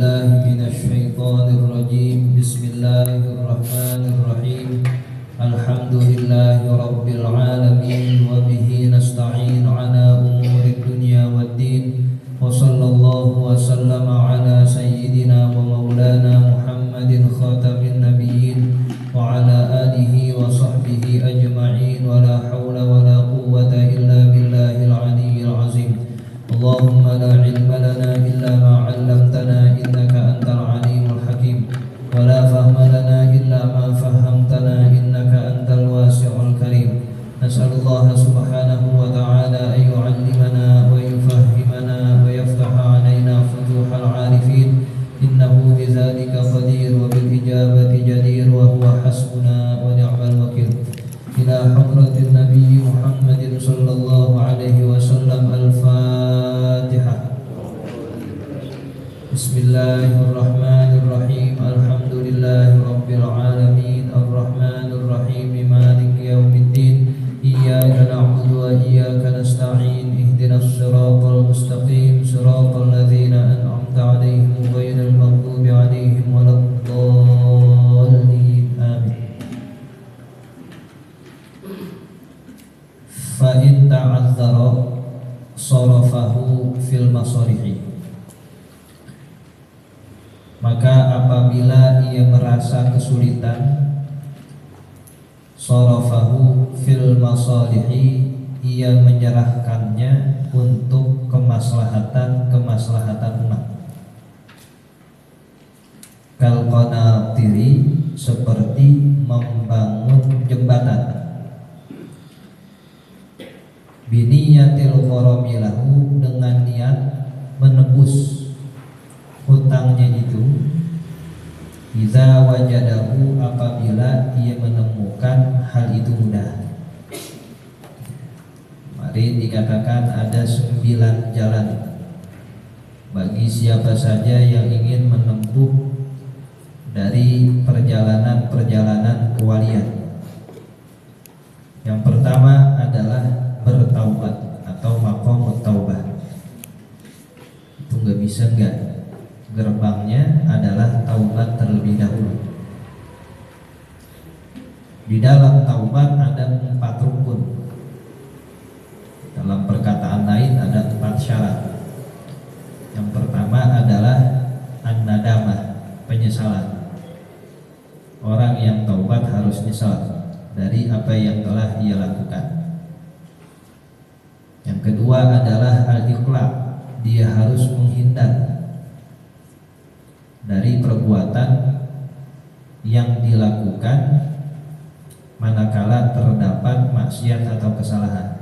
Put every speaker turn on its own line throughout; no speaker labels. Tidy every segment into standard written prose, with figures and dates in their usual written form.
بالله من الشيطان الرجيم بسم الله الرحمن الرحيم الحمد لله رب العالمين وبه نستعين على أمور الدنيا والدين وصلى الله وسلم على سيدنا ومولانا محمد خاتم النبيين وعلى آله وصحبه أجمعين ولا حول ولا قوة إلا بالله العلي العظيم اللهم لا علم لنا إلا ما علمتنا إنك أنت العليم الحكيم ولا فهم لنا إلا ما فهمتنا إنك أنت الواسع الكريم نسأل الله سبحانه وتعالى أن يعلمنا ويفهمنا ويفتح علينا فتوح العارفين إنه بذلك قدير وبالإجابة جدير وهو حسبنا ونعم الوكيل إلى حضرة النبي محمد صلى الله عليه وسلم الفاتحة بسم الله الرحمن الرحيم الحمد لله رب العالمين الرحمن الرحيم مالك يوم الدين إياك نعبد وإياك نستعين اهدنا الصراط المستقيم صراط الذين أنعمت عليهم غير المغضوب عليهم ولا الضالين آمين فإن تعذر صرفه في المصاريح. Maka apabila ia merasa kesulitan, sarafahu fil masalihi, ia menyerahkannya untuk kemaslahatan umat. Kal qanatiri, seperti membangun jembatan. Biniyatil gharamilahu, dengan niat menebus hutangnya itu. Iza wajadahu, apabila ia menemukan hal itu mudah. Kemarin dikatakan ada 9 jalan bagi siapa saja yang ingin menempuh dari perjalanan kewalian. Yang pertama adalah bertaubat atau maqamut taubah. Itu nggak bisa enggak. Gerbangnya adalah taubat terlebih dahulu. Di dalam taubat ada 4 rukun. Dalam perkataan lain ada 4 syarat. Yang pertama adalah an-nadamah, penyesalan. Orang yang taubat harus nyesal dari apa yang telah ia lakukan. Yang kedua adalah al-iqla', dia harus menghindar dari perbuatan yang dilakukan manakala terdapat maksiat atau kesalahan.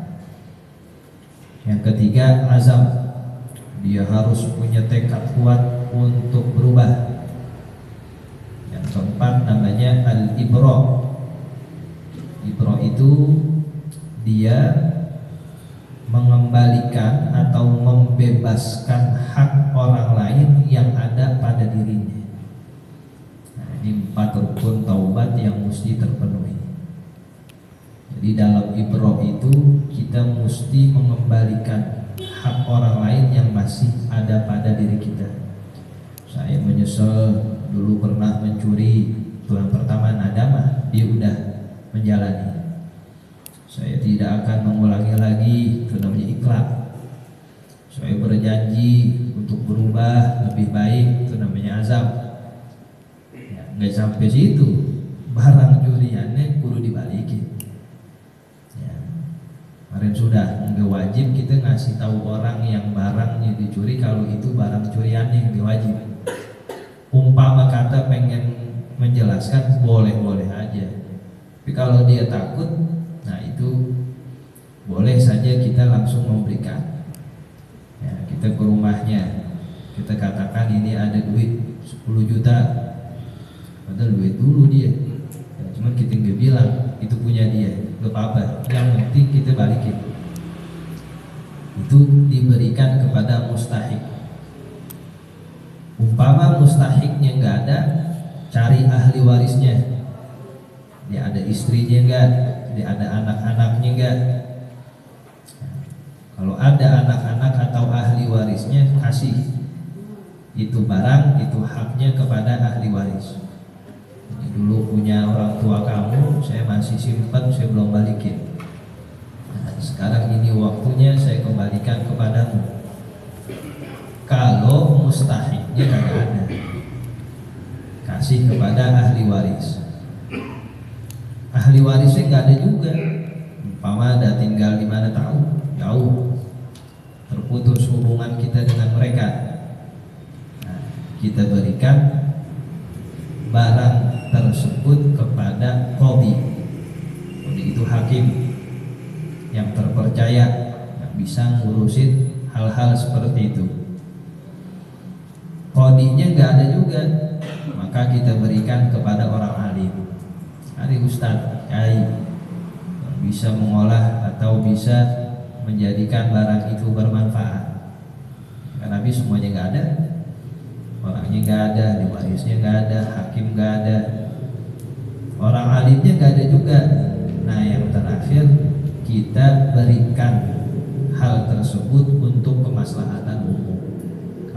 Yang ketiga azam, dia harus punya tekad kuat untuk berubah. Yang keempat namanya al-ibra. Ibra itu dia mengembalikan atau membebaskan hak orang lain yang ada pada dirinya. Nah, ini 4 rukun taubat yang mesti terpenuhi. Jadi dalam ibro itu kita mesti mengembalikan hak orang lain yang masih ada pada diri kita. Saya menyesal dulu pernah mencuri, itu yang pertama nadamah, dia udah menjalani. Saya tidak akan mengulangi lagi, itu namanya ikhlas. Saya berjanji untuk berubah lebih baik, itu namanya azam. Ya, nggak sampai situ, barang curiannya kudu dibalikin. Ya, kemarin sudah, nggak wajib kita ngasih tahu orang yang barangnya dicuri kalau itu barang curiannya, nggak wajib. Umpama kata pengen menjelaskan, boleh-boleh aja. Tapi kalau dia takut, nah itu boleh saja kita langsung memberikan. Ya, kita ke rumahnya, kita katakan ini ada duit 10 juta, padahal duit dulu dia. Ya, cuman kita nggak bilang itu punya dia, nggak apa-apa. Yang penting kita balikin. Itu diberikan kepada mustahik. Umpama mustahiknya nggak ada, cari ahli warisnya. Dia ada istrinya nggak? Dia ada anak-anaknya enggak? Kalau ada anak-anak atau ahli warisnya, kasih. itu barang, itu haknya kepada ahli waris. Ini dulu punya orang tua kamu, saya masih simpan, saya belum balikin. Nah, sekarang ini waktunya saya kembalikan kepadamu. Kalau mustahiknya kagak ada, kasih kepada ahli waris. Ahli warisnya nggak ada juga. Umpama ada tinggal di mana tahu, jauh, terputus hubungan kita dengan mereka. Nah, kita berikan barang tersebut kepada qadhi. Qadhi itu hakim yang terpercaya, yang bisa ngurusin hal-hal seperti itu. Qadhinya nggak ada juga, maka kita berikan kepada orang alim, ahli ustadz, kiai, yang bisa mengolah atau bisa menjadikan barang itu bermanfaat. Karena Nabi semuanya nggak ada, orangnya nggak ada, warisnya nggak ada, hakim nggak ada, orang alimnya nggak ada juga. Nah, yang terakhir kita berikan hal tersebut untuk kemaslahatan umum,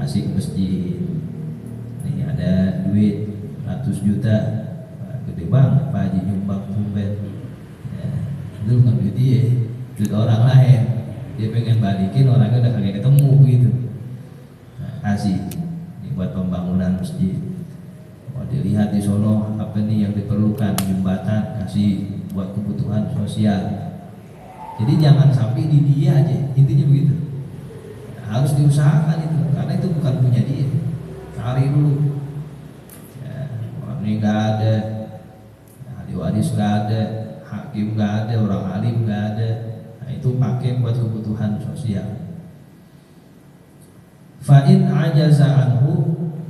kasih ke masjid. Ini ada duit 100 juta, gede banget Pak Haji nyumbang tumben. Ya, itu bukan duit dia, duit orang lain. Dia pengen balikin, orangnya udah kagak ketemu gitu. Nah, kasih ini buat pembangunan masjid. Mau dilihat di sono apa nih yang diperlukan, jembatan, kasih buat kebutuhan sosial. Jadi jangan sampai di dia aja, intinya begitu. Nah, harus diusahakan itu, karena itu bukan punya dia. Cari dulu. Ya, orang ini nggak ada, ahli waris nggak ada, hakim nggak ada, orang alim nggak ada. Nah, itu pakai buat kebutuhan sosial. Fa'in ajaza anhu,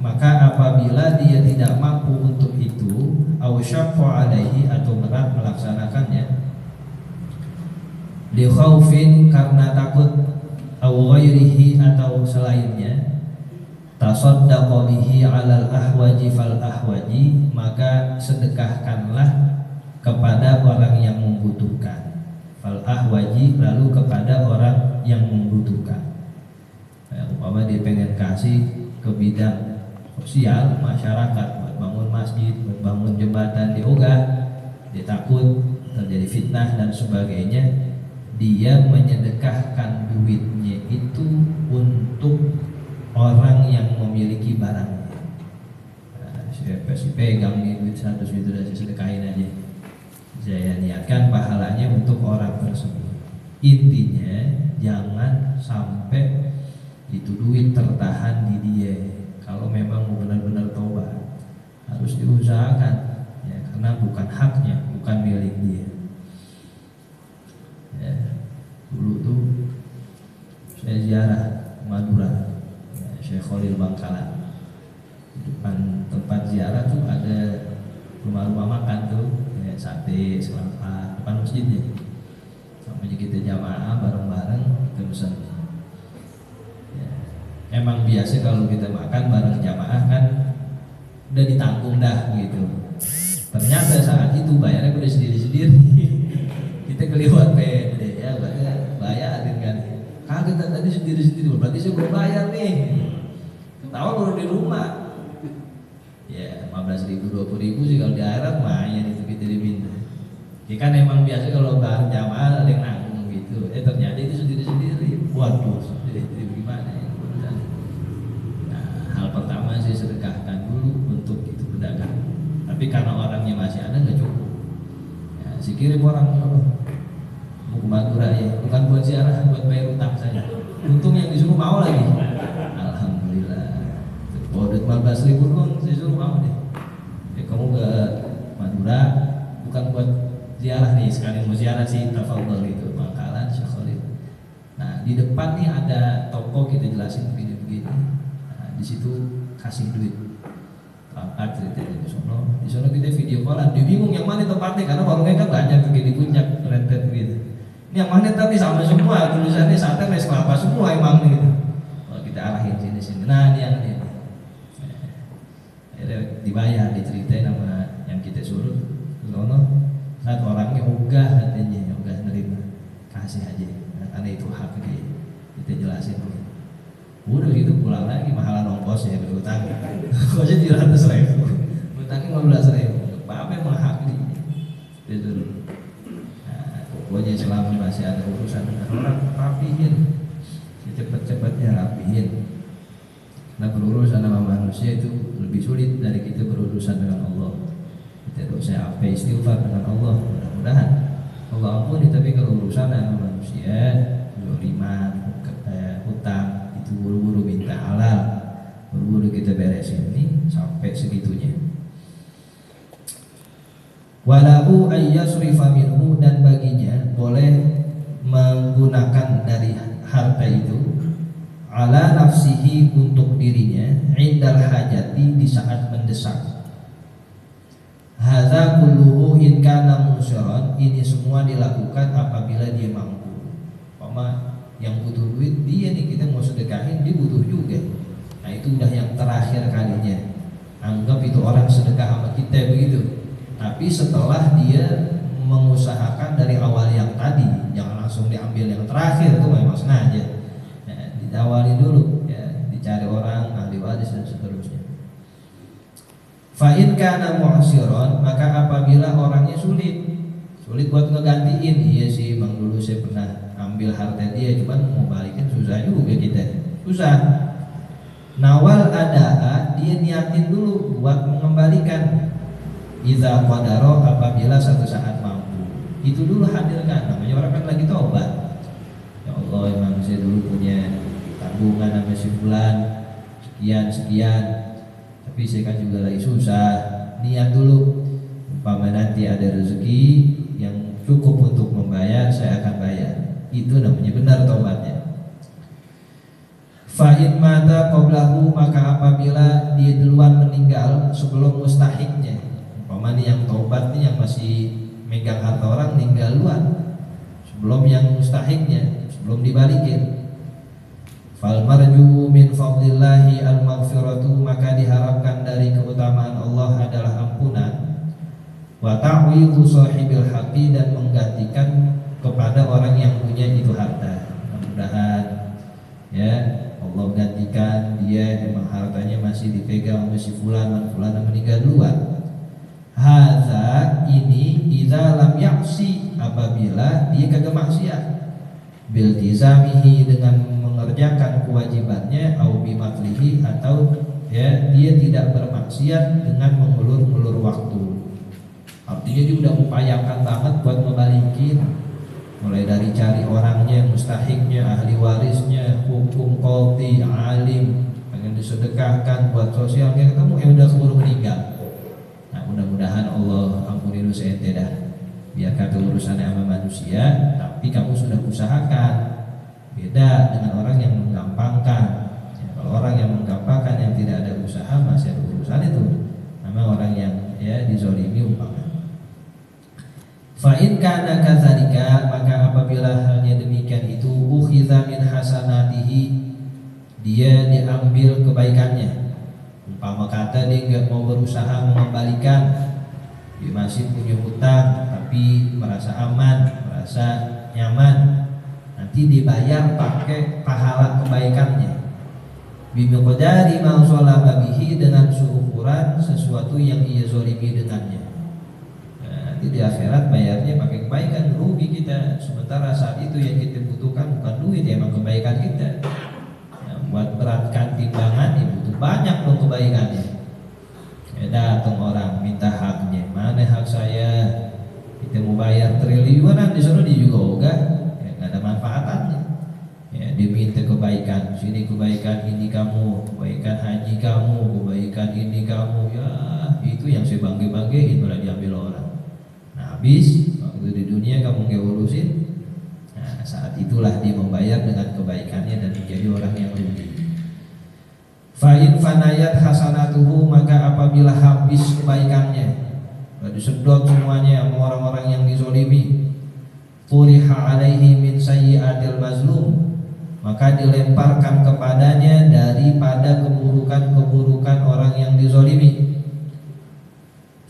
maka apabila dia tidak mampu untuk itu, aw syaqqa alaihi, atau berat melaksanakannya, li khaufin, karena takut, aw ghairihi, atau selainnya, tasaddaqa bihi 'alal ahwaji fal ahwaji, maka sedekahkanlah kepada orang yang membutuhkan. Fal ahwaji, lalu kepada orang yang membutuhkan. Umpama dia pengen kasih ke bidang sosial masyarakat, buat bangun masjid, buat bangun jembatan di Ogah, dia takut terjadi fitnah dan sebagainya, dia menyedekahkan duitnya itu untuk orang yang memiliki barang. Nah, saya pegang nih duit 100 juta, udah saya sedekahin aja, saya niatkan pahalanya untuk orang tersebut. Intinya jangan sampai itu duit tertahan di dia. Kalau memang benar-benar tobat, harus diusahakan, ya, karena bukan haknya, bukan milik dia. Ya, dulu tuh saya ziarah Madura, ya, Syekh Khalil Bangkalan. Di depan tempat ziarah tuh ada rumah-rumah makan tuh, ya, sate, selapa, depan masjidnya. Sampai kita jamaah bareng-bareng kita pesan. Emang biasa kalau kita makan bareng jamaah kan udah ditanggung dah gitu. Ternyata saat itu bayarnya udah sendiri-sendiri. Kita kelewat pede ya, bayarin kan. Kagak tadi sendiri-sendiri, berarti saya belum bayar nih. Ketawa baru di rumah. Ya 15.000 20.000 sih kalau di akhirat lumayan itu kita diminta. Ya kan emang biasa kalau bareng jamaah ada yang nanggung gitu. Ternyata itu sendiri-sendiri. Waduh, sendiri-sendiri gimana ya? Pertama saya sedekahkan dulu untuk itu pedagang, tapi karena orangnya masih ada nggak cukup, ya, saya kirim orang mau ke Madura, ya, bukan buat ziarah, buat bayar utang saja. Untung yang disuruh mau lagi, alhamdulillah. Duit 15.000 dong, saya suruh mau deh. Ya, kamu ke Madura bukan buat ziarah nih, sekali mau ziarah sih tafadhol itu Bangkalan Syekh Khalil. Nah di depan nih ada toko, kita jelasin begini-begini. Di situ kasih duit, berangkat ceritanya di sono kita video callan. Dia bingung yang mana tempatnya karena warungnya kan banyak tuh di puncak rentet gitu. Ini yang mana tadi sama semua tulisannya sate es kelapa semua emang gitu. Kalau kita arahin sini. Nah dia akhirnya dibayar, diceritain sama yang kita suruh. Sono saat orangnya ogah katanya, ogah nerima, kasih aja karena itu hak dia. Kita jelasin. Udah gitu pulang lagi mahalan ongkos ya berutang. Ongkosnya 700.000, utangnya 15.000. Apa yang menghakli? Gitu. Nah, pokoknya selama masih ada urusan dengan orang, rapihin, cepet-cepetnya rapihin. Nah, berurusan sama manusia itu lebih sulit dari kita berurusan dengan Allah. Kita dosa apa istighfar dengan Allah, mudah-mudahan Allah ampuni. Tapi kalau urusan sama manusia, zoliman, hutang, itu buru-buru minta halal, buru-buru kita beresin ini sampai segitunya. Walahu ayyasrifa minhu, dan baginya boleh menggunakan dari harta itu ala nafsihi, untuk dirinya, indal hajati, di saat mendesak. Hadza kulluhu in kana musyaran, ini semua dilakukan apabila dia mampu. Yang butuh duit dia nih, kita mau sedekahin dia butuh juga. Nah itu udah yang terakhir kalinya. Anggap itu orang sedekah sama kita begitu. Tapi setelah dia mengusahakan dari awal yang tadi, jangan langsung diambil yang terakhir, itu memang sengaja. Nah, diawali dulu ya, dicari orang ahli waris dan seterusnya. Fa in kana mu'siron, maka apabila orangnya sulit buat ngegantiin, iya sih bang dulu saya pernah ambil harta dia, cuman mau balikin susah juga kita, susah. Nawal adaa, dia niatin dulu buat mengembalikan. Idza qadara, apabila satu saat mampu, itu dulu hadirkan. Namanya orang kan lagi tobat. Ya Allah, emang saya dulu punya tabungan sampai sebulan sekian, tapi saya kan juga lagi susah. Niat dulu, umpama nanti ada rezeki yang cukup untuk membayar, saya akan bayar. Itu namanya benar tobatnya. Fa in mata qablahu, maka apabila dia duluan meninggal sebelum mustahiknya, umpama nih yang tobat nih, yang masih megang harta orang, meninggal duluan sebelum yang mustahiknya, sebelum dibalikin. Fal marju min fadlillahi al maghfiratu, maka diharapkan dari keutamaan Allah adalah ampunan. Wa ta'widhu sahibil haqqi, dan menggantikan kepada orang yang punya itu harta. Mudah-mudahan ya Allah gantikan dia, memang hartanya masih dipegang masih fulan meninggal duluan. Hadza, ini idza lam ya'si, apabila dia kagak maksiat, bil tizamihi, dengan mengerjakan kewajibannya, au bimatlihi, atau ya dia tidak bermaksiat dengan mengulur-ulur waktu. Artinya dia udah upayakan banget buat ngebalikin, mulai dari cari orangnya, mustahiknya, ahli warisnya, hukum qadhi, alim, pengen disedekahkan buat sosialnya, ketemu udah keburu meninggal. Nah mudah-mudahan Allah ampuni dosa ente dah. Biar kata urusannya sama manusia, tapi kamu sudah usahakan. Beda dengan orang yang menggampangkan ya, kalau orang yang menggampangkan, yang tidak ada usaha, masih ada urusan itu, nama orang yang ya dizolimi umpama. Fa in kana kadzalika, maka apabila halnya demikian itu, ukhidza min hasanatihi, dia diambil kebaikannya. Umpama kata dia enggak mau berusaha mengembalikan, dia masih punya hutang tapi merasa aman, merasa nyaman, nanti dibayar pakai pahala kebaikannya. Bimiqdari ma shalaba bihi, dengan seukuran sesuatu yang ia zalimi dengannya. Di akhirat bayarnya pakai kebaikan, rugi kita. Sementara saat itu yang kita butuhkan bukan duit, ya emang kebaikan kita. Nah, buat beratkan timbangan, ya butuh banyak dong kebaikannya. Ya datang orang minta haknya, mana hak saya? Kita mau bayar triliunan, disuruh dia juga ogah, ya nggak ada manfaatannya. Ya diminta kebaikan, sini kebaikan ini kamu, kebaikan haji kamu, kebaikan ini kamu, ya itu yang saya bangga-banggain malah diambil orang. Habis waktu di dunia kamu nggak urusin, nah saat itulah dia membayar dengan kebaikannya dan menjadi orang yang rugi. Fa'in fanayat hasanatuhu, maka apabila habis kebaikannya, disedot semuanya sama orang-orang yang dizolimi, turiha alaihi min sayyi'atil mazlum, maka dilemparkan kepadanya daripada keburukan-keburukan orang yang dizolimi.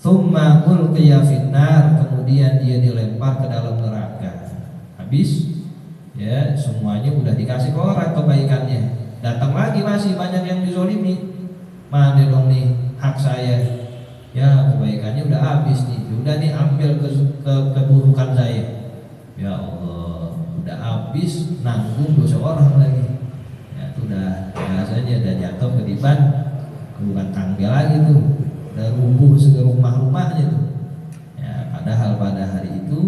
Tsumma ulqiya finnar, kemudian dia dilempar ke dalam neraka. Habis ya semuanya udah dikasih ke orang kebaikannya, datang lagi masih banyak yang dizolimi. Mana dong nih hak saya? Ya kebaikannya udah habis nih, udah nih ambil keburukan saya. Ya Allah, udah habis nanggung dosa orang lagi. Ya sudah biasanya udah jatuh ketiban, bukan tangga lagi tuh, udah rubuh rumah-rumahnya tuh. Ya padahal pada hari itu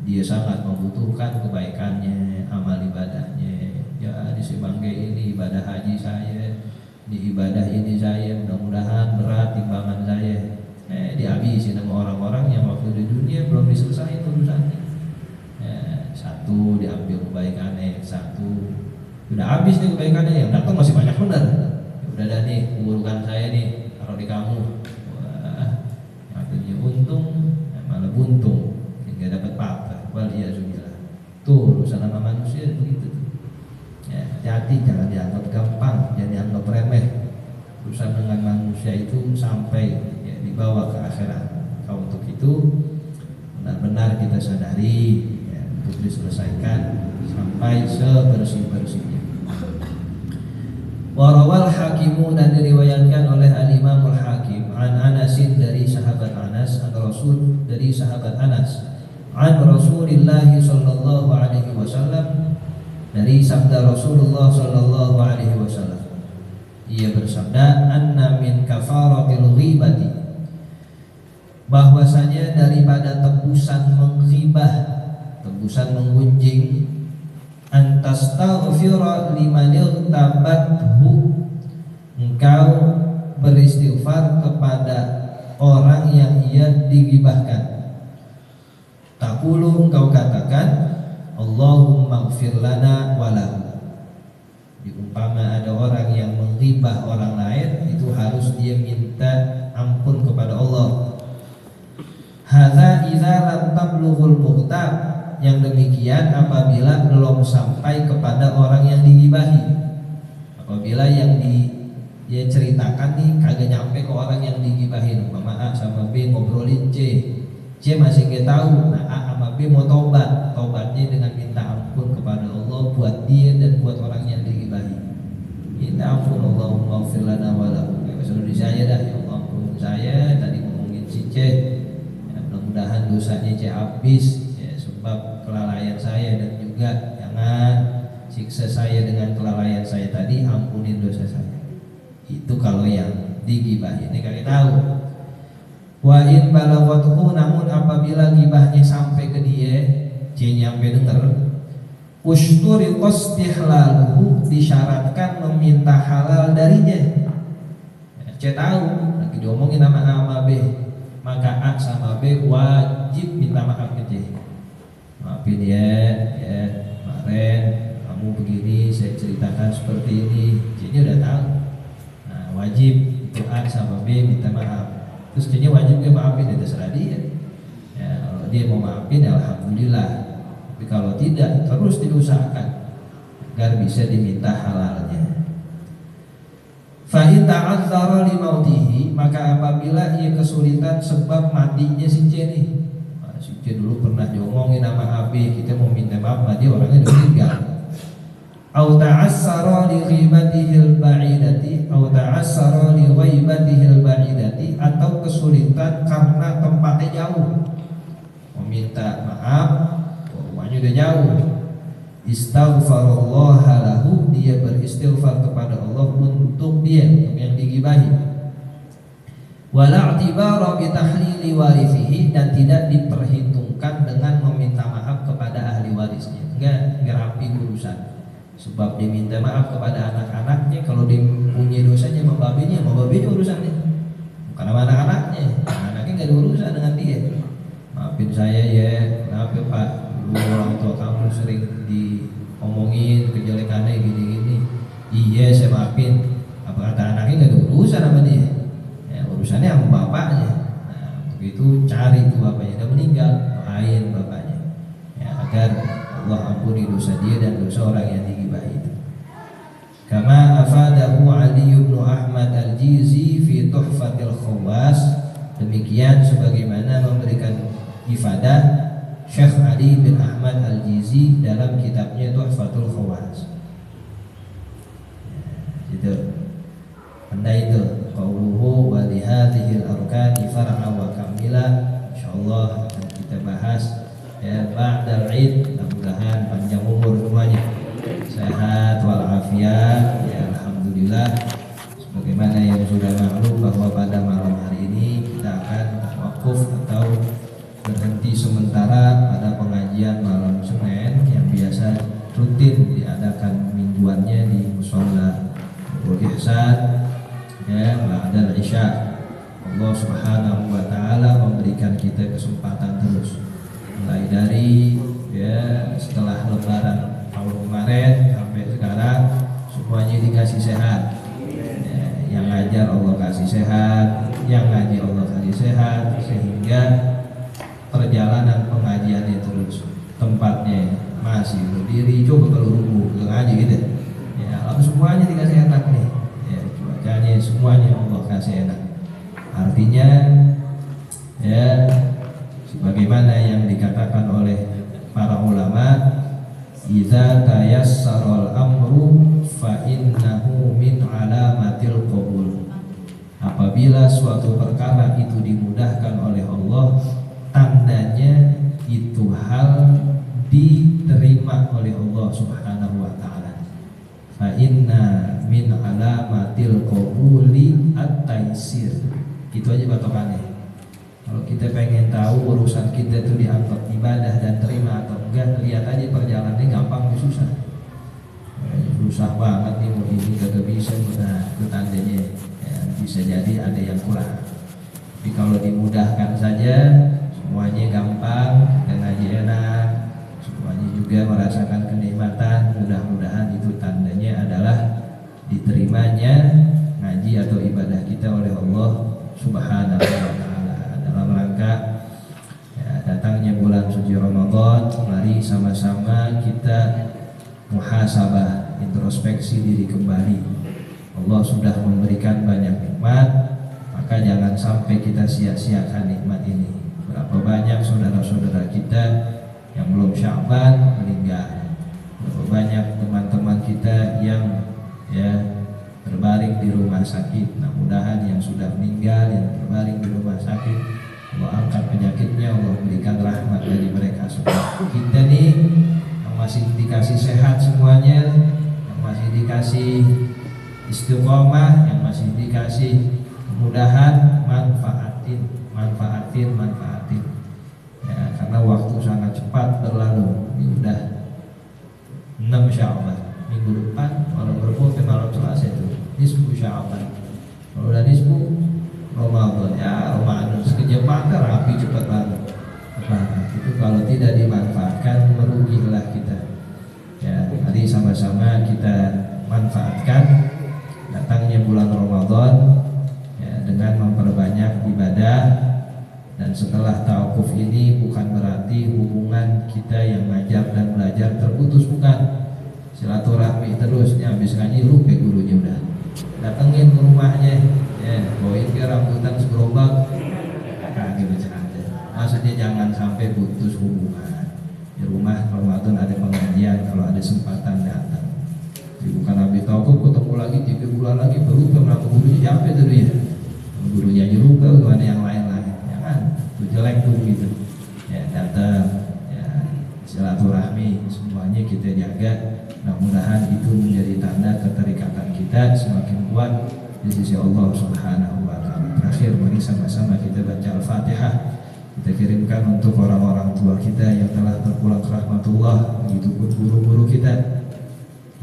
dia sangat membutuhkan kebaikannya, amal ibadahnya. Ya di Sebangke ini ibadah haji saya, di ibadah ini saya mudah-mudahan berat timbangan saya. Dihabisin sama orang-orang yang waktu di dunia belum diselesaikan urusannya. Satu diambil kebaikannya, satu udah habis nih kebaikannya, yang datang masih banyak benar. Udah dah nih keburukan saya nih taruh di kamu. Wah, akhirnya untung malah buntung, nggak dapat apa-apa. Waliyahzubillah. Tuh urusan sama manusia begitu. Ya, hati-hati, jangan dianggap gampang, jangan dianggap remeh. Urusan dengan manusia itu sampai dibawa ke akhirat. Kalau untuk itu benar-benar kita sadari ya, untuk diselesaikan sampai sebersih-bersihnya. Warawal Hakimu, dan diriwayatkan oleh Al-Imam Al-Hakim an Anasin, dari sahabat Anas, an Rasul, dari sahabat Anas, an Rasulillah sallallahu alaihi wasallam, dari sabda Rasulullah sallallahu alaihi wasallam. Ia bersabda, anna min kafaratil ghibati, bahwasanya daripada tebusan menghibah, tebusan menggunjing, antastaghfira liman irtabathu, engkau beristighfar kepada orang yang ia digibahkan. Taqulu, engkau katakan, Allahumma ighfir lana wa lahu. Diumpama ada orang yang menghibah orang lain, itu harus dia minta ampun kepada Allah. Hadza idza lam tablughul mughtab, yang demikian apabila belum sampai kepada orang yang digibahi. Apabila yang dia ceritakan nih kagak nyampe ke orang yang digibahin. Umpama A sama B ngobrolin C masih nggak tahu. Nah A sama B mau tobat, tobatnya dengan minta ampun kepada Allah buat dia dan buat orang yang digibahi. Minta ampun, Allahumma ighfir lana wa lahu. Ya sudah di saya dah, ya Allah ampun saya tadi ngomongin si C. Mudah-mudahan dosanya C habis ya, sebab kelalaian saya, dan juga jangan siksa saya dengan kelalaian saya tadi, ampunin dosa saya. Itu kalau yang digibahin. Ini kalian tahu. Wa in balaghathu, namun apabila gibahnya sampai ke dia, C nyampe denger, ushturi qastihlaluhu, disyaratkan meminta halal darinya. C tahu lagi diomongin nama B, maka A sama B wajib minta maaf ke C. Maafin ya kemarin kamu begini, saya ceritakan seperti ini. C-nya udah tahu. Nah, wajib itu A sama B minta maaf. Terus C-nya wajib dia maafin, itu terserah dia. Ya, kalau dia mau maafin, alhamdulillah. Tapi kalau tidak, terus diusahakan agar bisa diminta halalnya. Fa in ta'azzara li mautihi, maka apabila ia kesulitan sebab matinya si C nih. Nah, si C dulu pernah diomongin nama AB, kita mau minta maaf, dia orangnya udah meninggal. Au ta'assara li ghibatihi al-ba'idati, au ta'assara li ghaibatihi al-ba'idati, atau kesulitan karena tempatnya jauh. Meminta maaf, rumahnya udah jauh. Istaghfarullah lahu, dia beristighfar kepada Allah untuk dia, untuk yang digibahi. Wala i'tibara bi tahlili warithihi, dan tidak diperhitungkan dengan meminta maaf kepada ahli warisnya. Enggak rapi urusan. Sebab diminta maaf kepada anak-anaknya, kalau dia punya dosanya sama babenya urusannya. Bukan sama anak-anaknya. Anaknya enggak ada urusan dengan dia. Maafin saya ya, maaf ya Pak, dulu orang tua kamu sering diomongin kejelekannya gini-gini. Iya saya maafin. Apa kata anaknya nggak ada urusan sama dia, ya, urusannya sama bapaknya. Nah untuk itu cari tuh bapaknya, udah meninggal, doain bapaknya ya, agar Allah ampuni dosa dia dan dosa orang yang digibahi itu. Kama afadahu Ali bin Ahmad Al-Jizi fi Tuhfatil Khawas, demikian sebagaimana memberikan ifadah Syekh Ali bin Ahmad Al-Jizi dalam kitabnya Tuhfatul Khawas. Gitu. Anda itu qauluhu wa li hadhil arkani far'a wa kamila, insyaallah akan kita bahas ya ba'dal Id. Mudah-mudahan panjang umur semuanya, sehat walafiat ya, alhamdulillah. Sebagaimana yang sudah maklum bahwa pada malam hari ini kita akan wakuf atau berhenti sementara pada pengajian malam Senin yang biasa rutin diadakan mingguannya di Mushola Nurul Ihsan ya ba'dal Isya. Allah Subhanahu wa taala memberikan kita kesempatan terus mulai dari ya setelah lebaran tahun kemarin sampai sekarang semuanya dikasih sehat ya, yang ngajar Allah kasih sehat, yang ngaji Allah kasih sehat, sehingga perjalanan pengajiannya terus tempatnya masih berdiri, coba kalau rubuh ke ngaji gitu ya, lalu semuanya dikasih enak nih ya, cuacanya semuanya Allah kasih enak. Artinya ya sebagaimana yang dikatakan oleh para ulama, idza tayassaral amru fa innahu min alamatil qabul. Apabila suatu perkara itu dimudahkan oleh Allah, tandanya itu hal diterima oleh Allah Subhanahu wa taala. Fa inna min alamatil qabuli at-taysir. Itu aja patokannya. Kalau kita pengen tahu urusan kita itu dianggap ibadah dan terima atau enggak, lihat aja perjalanannya gampang atau susah. Susah banget nih mau ini kagak bisa, nah itu tandanya ya, bisa jadi ada yang kurang. Tapi kalau dimudahkan saja, semuanya gampang dan ngaji enak, semuanya juga merasakan kenikmatan, mudah-mudahan itu tandanya adalah diterimanya ngaji atau ibadah kita oleh Allah Subhanahu wa taala. Dalam rangka ya, datangnya bulan suci Ramadan, mari sama-sama kita muhasabah, introspeksi diri kembali. Allah sudah memberikan banyak nikmat, maka jangan sampai kita sia-siakan nikmat ini. Berapa banyak saudara-saudara kita yang belum Sya'ban meninggal, berapa banyak teman-teman kita yang ya terbaring di rumah sakit. Nah, mudah-mudahan yang sudah meninggal, yang terbaring di rumah sakit, Allah angkat penyakitnya, Allah berikan rahmat dari mereka semua. Kita nih yang masih dikasih sehat semuanya, yang masih dikasih istiqomah, yang masih dikasih kemudahan, manfaatin ya, karena waktu sangat cepat berlalu. Ini udah 6 Sya'ban, minggu depan malam Rabu ke malam Selasa itu nisfu Sya'ban. Kalau udah nisfu Ramadan ya, Ramadan sekejap mata rapi cepat banget. Itu kalau tidak dimanfaatkan merugilah kita ya. Mari sama-sama kita manfaatkan datangnya bulan Ramadan ya, dengan memperbanyak ibadah. Dan setelah tawakuf ini bukan berarti hubungan kita yang ngajar dan belajar terputus, bukan. Silaturahmi terus, ya habis ngaji lupa gurunya udah datengin ke rumahnya ya, bawain ke rambutan segerobak, kagak bercanda. Maksudnya jangan sampai putus hubungan. Di rumah Ramadan ada pengajian, kalau ada kesempatan datang. Jadi bukan habis tawakuf ketemu lagi 3 bulan lagi baru kenapa gurunya siapa itu dia, gurunya aja lupa, gimana yang lain-lain. Jangan, itu jelek tuh gitu ya. Datang ya, silaturahmi semuanya kita jaga. Mudah-mudahan itu menjadi tanda keterikatan kita semakin kuat di sisi Allah Subhanahu wa taala. Terakhir, mari sama-sama kita baca Al-Fatihah. Kita kirimkan untuk orang-orang tua kita yang telah berpulang ke rahmatullah, begitupun guru-guru kita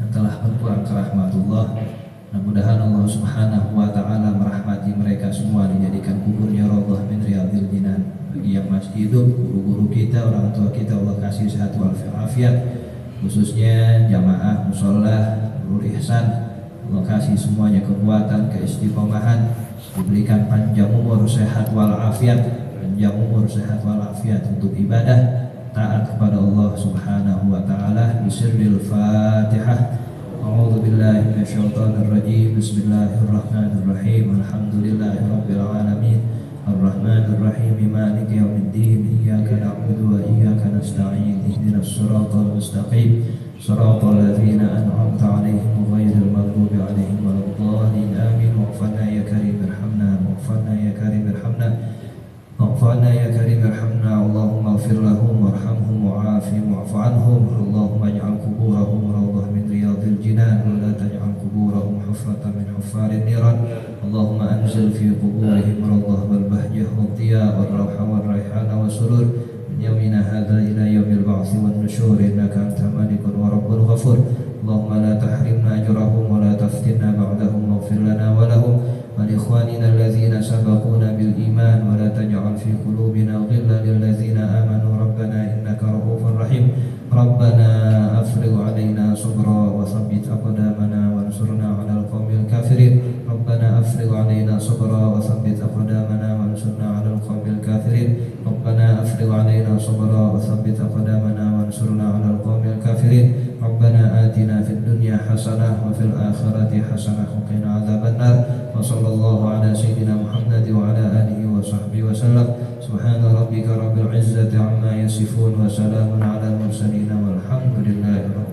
yang telah berpulang ke rahmatullah. Mudah-mudahan Allah Subhanahu wa taala merahmati mereka semua, dijadikan kuburnya raudhah min riyadhil jinan. Bagi yang masih hidup, guru-guru kita, orang tua kita, Allah kasih sehat walafiat, khususnya jamaah mushola Nurul Ihsan. Allah kasih semuanya kekuatan, keistiqomahan, diberikan panjang umur, sehat walafiat, panjang umur, sehat walafiat untuk ibadah taat kepada Allah Subhanahu wa taala. Bisirril Fatihah. A'udzu billahi minasyaitonir rajim. Bismillahirrahmanirrahim. Alhamdulillahirabbil alamin. Ar-Rahmanir Rahim. Maliki yaumiddin. Iyyaka na'budu wa iyyaka nasta'in. Ihdinas siratal mustaqim. صراط الذين أنعمت عليهم غير المغضوب عليهم ولا الضالين آمين. واغفر لنا يا كريم ارحمنا، واغفر لنا يا كريم ارحمنا، واغفر لنا يا كريم ارحمنا. اللهم اغفر لهم وارحمهم وعافهم واعف عنهم. اللهم اجعل قبورهم روضة من رياض الجنان ولا تجعل قبورهم حفرة من حفار النيران. اللهم أنزل في قبورهم روضة والبهجة والضياء والروحة والريحان والسرور من يومنا هذا إلى يوم البعث والنشور، إنك أنت ملك ورب غفور. اللهم لا تحرمنا أجرهم ولا تفتنا بعدهم، واغفر لنا ولهم ولإخواننا الذين سبقونا بالإيمان، ولا تجعل في قلوبنا غلا للذين آمنوا ربنا إنك رؤوف رحيم. ربنا أفرغ علينا صبرا وثبت أقدامنا وانصرنا على القوم الكافرين. ربنا أفرغ علينا صبرا وثبت أقدامنا وانصرنا على القوم الكافرين. ربنا أفرغ علينا صبرا وثبت أقدامنا وانصرنا على القوم الكافرين. ربنا آتنا في الدنيا حسنة وفي الآخرة حسنة وقنا عذاب النار. وصلى الله على سيدنا محمد وعلى آله وصحبه وسلم. سبحان ربك رب العزة عما يصفون وسلام على المرسلين والحمد لله رب